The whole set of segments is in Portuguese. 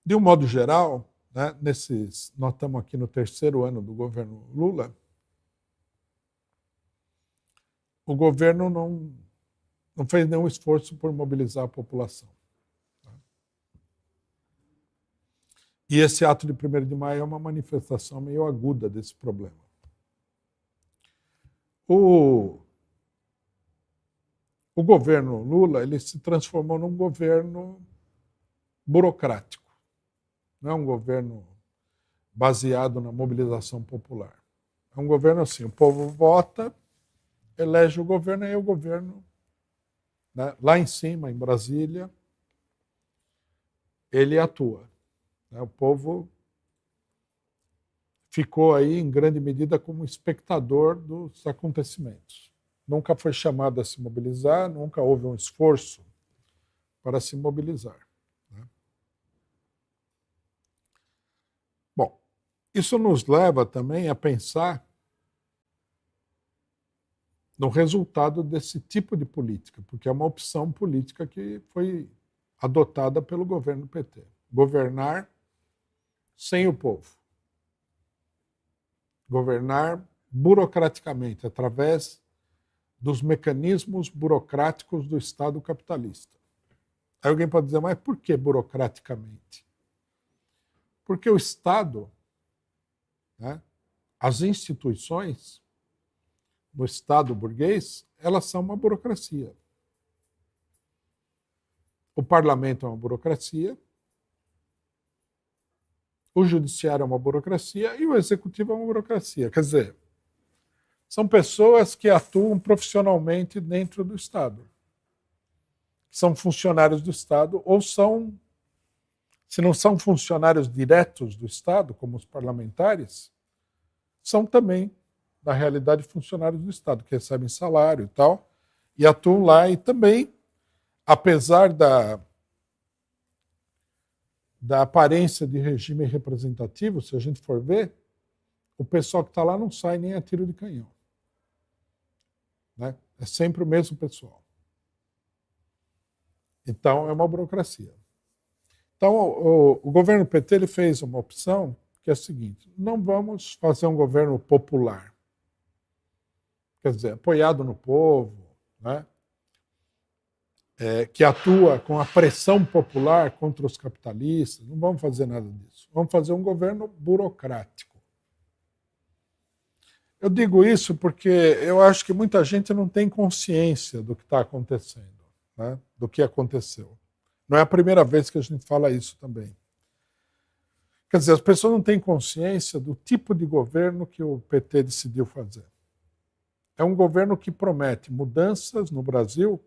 De um modo geral, né, nós estamos aqui no terceiro ano do governo Lula, o governo não fez nenhum esforço por mobilizar a população. E esse ato de 1º de maio é uma manifestação meio aguda desse problema. O governo Lula ele se transformou num governo burocrático. Não é um governo baseado na mobilização popular. É um governo assim, o povo vota, elege o governo, e o governo, né, lá em cima, em Brasília, ele atua. Né? O povo ficou aí, em grande medida, como espectador dos acontecimentos. Nunca foi chamado a se mobilizar, nunca houve um esforço para se mobilizar. Né? Bom, isso nos leva também a pensar no resultado desse tipo de política, porque é uma opção política que foi adotada pelo governo PT. Governar sem o povo. Governar burocraticamente, através dos mecanismos burocráticos do Estado capitalista. Aí alguém pode dizer, mas por que burocraticamente? Porque o Estado, né, as instituições do Estado burguês, elas são uma burocracia. O parlamento é uma burocracia, o judiciário é uma burocracia e o executivo é uma burocracia. Quer dizer, são pessoas que atuam profissionalmente dentro do Estado. São funcionários do Estado ou são, se não são funcionários diretos do Estado, como os parlamentares, são também, na realidade, funcionários do Estado, que recebem salário e tal, e atuam lá e também, apesar da aparência de regime representativo, se a gente for ver, o pessoal que está lá não sai nem a tiro de canhão. Né? É sempre o mesmo pessoal. Então, é uma burocracia. Então, o governo PT ele fez uma opção que é a seguinte: não vamos fazer um governo popular. Quer dizer, apoiado no povo, né? Que atua com a pressão popular contra os capitalistas. Não vamos fazer nada disso. Vamos fazer um governo burocrático. Eu digo isso porque eu acho que muita gente não tem consciência do que está acontecendo, né? Do que aconteceu. Não é a primeira vez que a gente fala isso também. Quer dizer, as pessoas não têm consciência do tipo de governo que o PT decidiu fazer. É um governo que promete mudanças no Brasil,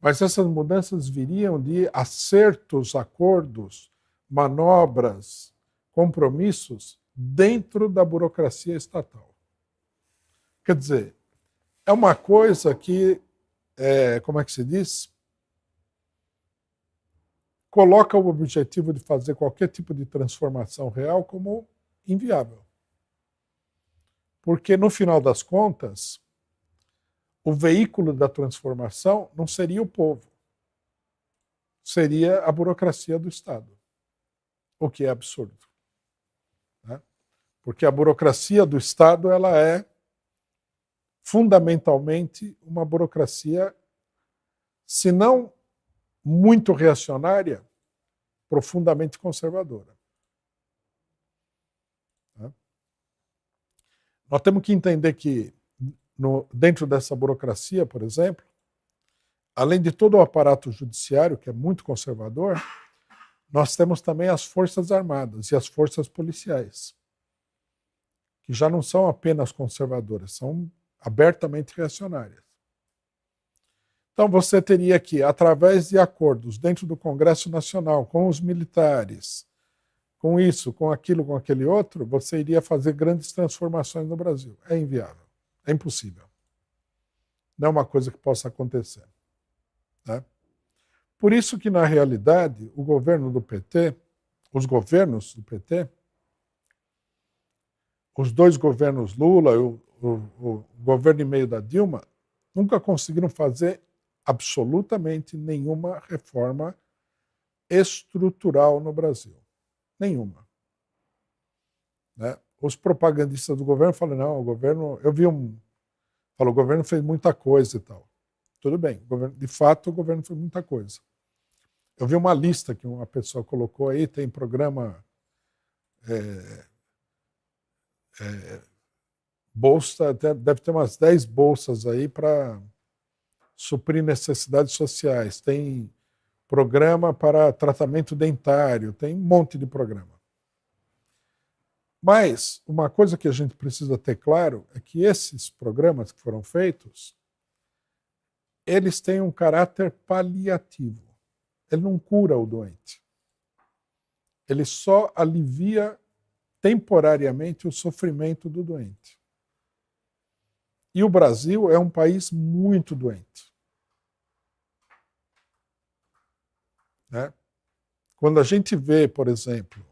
mas essas mudanças viriam de acertos, acordos, manobras, compromissos dentro da burocracia estatal. Quer dizer, é uma coisa que, como é que se diz? Coloca o objetivo de fazer qualquer tipo de transformação real como inviável. Porque, no final das contas, o veículo da transformação não seria o povo, seria a burocracia do Estado, o que é absurdo. Né? Porque a burocracia do Estado ela é fundamentalmente uma burocracia, se não muito reacionária, profundamente conservadora. Né? Nós temos que entender que dentro dessa burocracia, por exemplo, além de todo o aparato judiciário, que é muito conservador, nós temos também as Forças Armadas e as Forças Policiais, que já não são apenas conservadoras, são abertamente reacionárias. Então você teria que, através de acordos dentro do Congresso Nacional, com os militares, com isso, com aquilo, com aquele outro, você iria fazer grandes transformações no Brasil. É inviável. É impossível. Não é uma coisa que possa acontecer. Né? Por isso que, na realidade, o governo do PT, os governos do PT, os dois governos Lula e o governo e meio da Dilma, nunca conseguiram fazer absolutamente nenhuma reforma estrutural no Brasil. Nenhuma. Né? Os propagandistas do governo falam, não, o governo... Eu vi Falou, o governo fez muita coisa e tal. Tudo bem, de fato o governo fez muita coisa. Eu vi uma lista que uma pessoa colocou aí, tem programa bolsa, deve ter umas 10 bolsas aí para suprir necessidades sociais. Tem programa para tratamento dentário, tem um monte de programa. Mas uma coisa que a gente precisa ter claro é que esses programas que foram feitos, eles têm um caráter paliativo. Ele não cura o doente. Ele só alivia temporariamente o sofrimento do doente. E o Brasil é um país muito doente. Né? Quando a gente vê, por exemplo,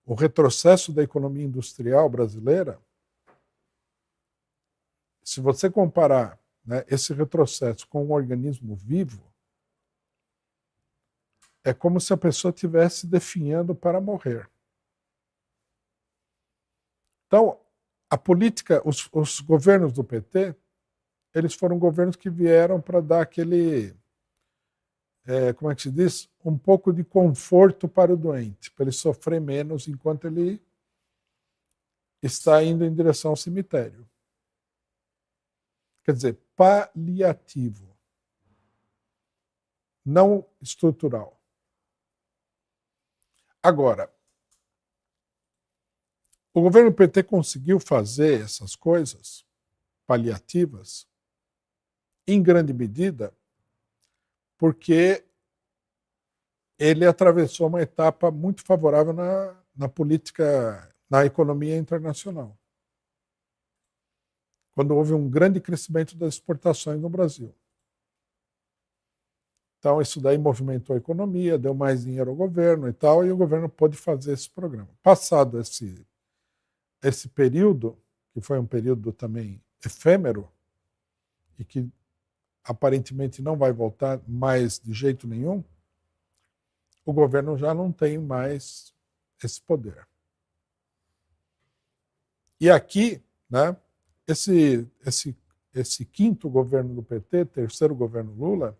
o retrocesso da economia industrial brasileira, se você comparar, né, esse retrocesso com um organismo vivo, é como se a pessoa estivesse definhando para morrer. Então, a política, os governos do PT, eles foram governos que vieram para dar aquele, como é que se diz? Um pouco de conforto para o doente, para ele sofrer menos enquanto ele está indo em direção ao cemitério. Quer dizer, paliativo, não estrutural. Agora, o governo PT conseguiu fazer essas coisas paliativas, em grande medida, porque ele atravessou uma etapa muito favorável na política, na economia internacional. Quando houve um grande crescimento das exportações no Brasil. Então, isso daí movimentou a economia, deu mais dinheiro ao governo e tal, e o governo pôde fazer esse programa. Passado esse período, que foi um período também efêmero, e que aparentemente não vai voltar mais de jeito nenhum, o governo já não tem mais esse poder. E aqui, né, esse quinto governo do PT, terceiro governo Lula,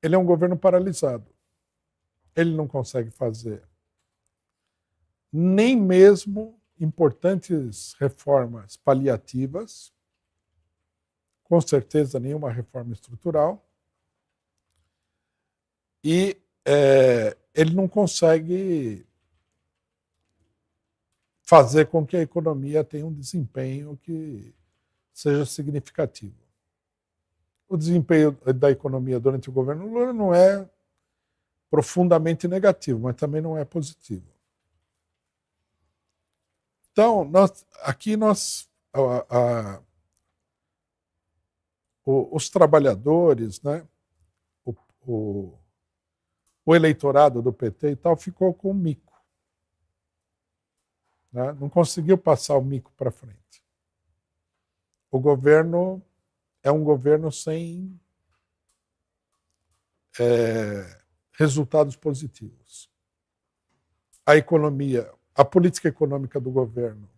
ele é um governo paralisado. Ele não consegue fazer nem mesmo importantes reformas paliativas, com certeza nenhuma reforma estrutural, e ele não consegue fazer com que a economia tenha um desempenho que seja significativo. O desempenho da economia durante o governo Lula não é profundamente negativo, mas também não é positivo. Então, os trabalhadores, né, o eleitorado do PT e tal, ficou com o mico. Né? Não conseguiu passar o mico para frente. O governo é um governo sem resultados positivos. A economia, a política econômica do governo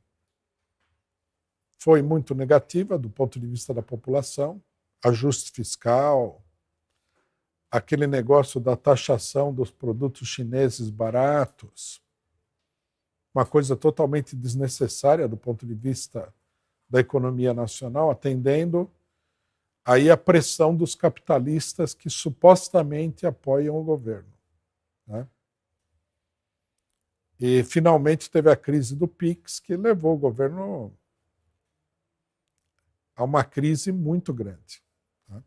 foi muito negativa do ponto de vista da população, ajuste fiscal, aquele negócio da taxação dos produtos chineses baratos, uma coisa totalmente desnecessária do ponto de vista da economia nacional, atendendo aí a pressão dos capitalistas que supostamente apoiam o governo. Né? E finalmente teve a crise do PIX, que levou o governo a uma crise muito grande. Né?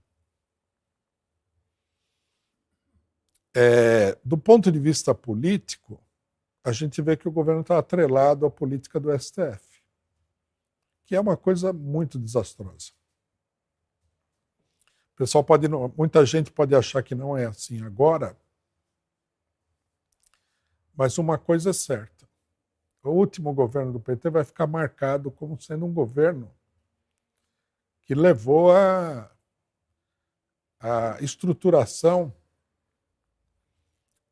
Do ponto de vista político, a gente vê que o governo está atrelado à política do STF, que é uma coisa muito desastrosa. O pessoal muita gente pode achar que não é assim agora, mas uma coisa é certa. O último governo do PT vai ficar marcado como sendo um governo que levou a estruturação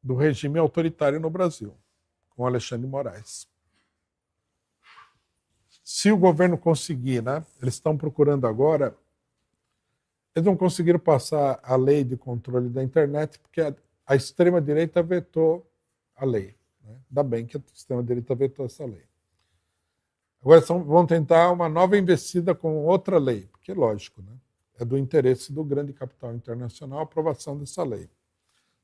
do regime autoritário no Brasil, com Alexandre de Moraes. Se o governo conseguir, né, eles estão procurando agora, eles não conseguiram passar a lei de controle da internet porque a extrema-direita vetou a lei. Né? Ainda bem que a extrema-direita vetou essa lei. Agora vão tentar uma nova investida com outra lei, porque, lógico, né, é do interesse do grande capital internacional a aprovação dessa lei.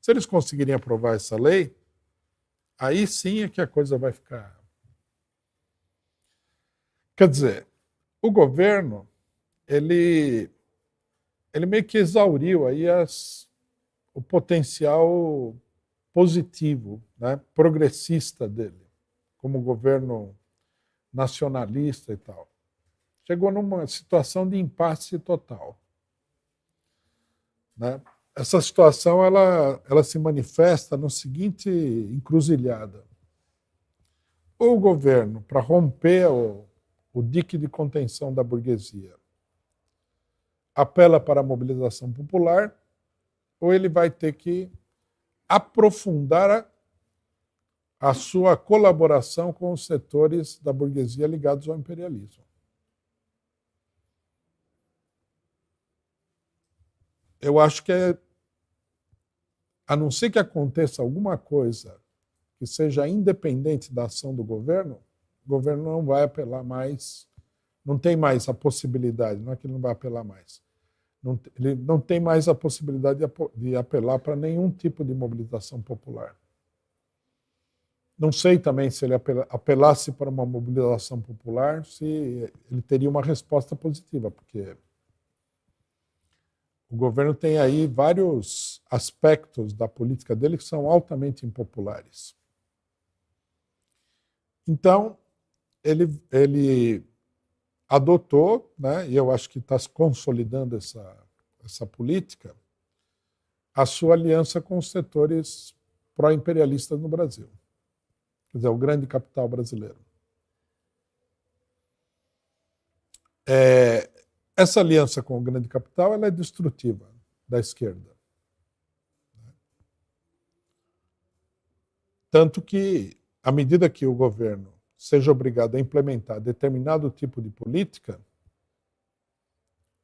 Se eles conseguirem aprovar essa lei, aí sim é que a coisa vai ficar... Quer dizer, o governo, ele meio que exauriu aí o potencial positivo, né, progressista dele, como governo nacionalista e tal. Chegou numa situação de impasse total. Né? Essa situação ela se manifesta no seguinte encruzilhada. Ou o governo, para romper o dique de contenção da burguesia, apela para a mobilização popular, ou ele vai ter que aprofundar a sua colaboração com os setores da burguesia ligados ao imperialismo. Eu acho que, a não ser que aconteça alguma coisa que seja independente da ação do governo, o governo não vai apelar mais, não tem mais a possibilidade, não é que ele não vai apelar mais, ele não tem mais a possibilidade de apelar para nenhum tipo de mobilização popular. Não sei também se ele apelasse para uma mobilização popular, se ele teria uma resposta positiva, porque o governo tem aí vários aspectos da política dele que são altamente impopulares. Então, ele adotou, né, e eu acho que está se consolidando essa política, a sua aliança com os setores pró-imperialistas no Brasil. Quer dizer, o grande capital brasileiro. Essa aliança com o grande capital ela é destrutiva da esquerda. Tanto que, à medida que o governo seja obrigado a implementar determinado tipo de política,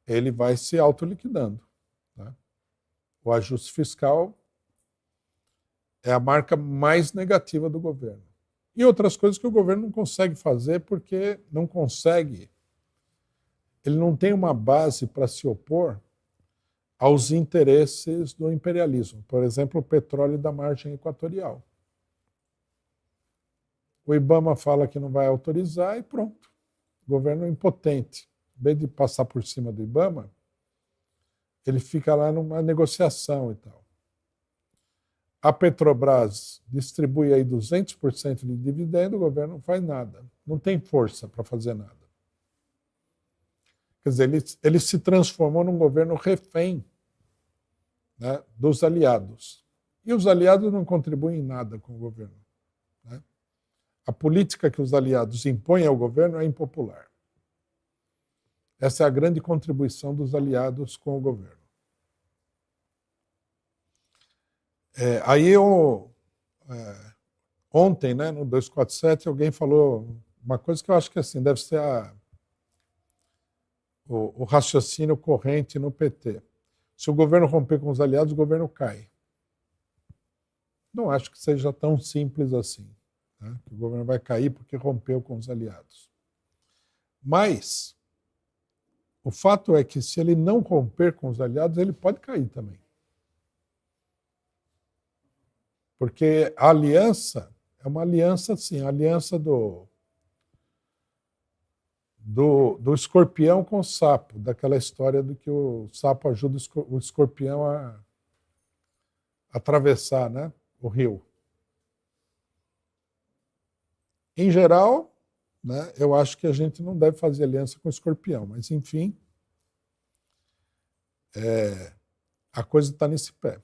ele vai se autoliquidando. Né? O ajuste fiscal é a marca mais negativa do governo. E outras coisas que o governo não consegue fazer porque não consegue, ele não tem uma base para se opor aos interesses do imperialismo. Por exemplo, o petróleo da margem equatorial. O IBAMA fala que não vai autorizar e pronto. O governo é impotente. Em vez de passar por cima do IBAMA, ele fica lá numa negociação e tal. A Petrobras distribui aí 200% de dividendo, o governo não faz nada. Não tem força para fazer nada. Quer dizer, ele se transformou num governo refém, né, dos aliados. E os aliados não contribuem em nada com o governo. Né? A política que os aliados impõem ao governo é impopular. Essa é a grande contribuição dos aliados com o governo. Ontem, né, no 247, alguém falou uma coisa que eu acho que assim, deve ser o raciocínio corrente no PT. Se o governo romper com os aliados, o governo cai. Não acho que seja tão simples assim. Né? Que o governo vai cair porque rompeu com os aliados. Mas o fato é que se ele não romper com os aliados, ele pode cair também. Porque a aliança é uma aliança, assim, a aliança do escorpião com o sapo, daquela história do que o sapo ajuda o escorpião a atravessar, né, o rio. Em geral, né, eu acho que a gente não deve fazer aliança com o escorpião, mas, enfim, a coisa está nesse pé.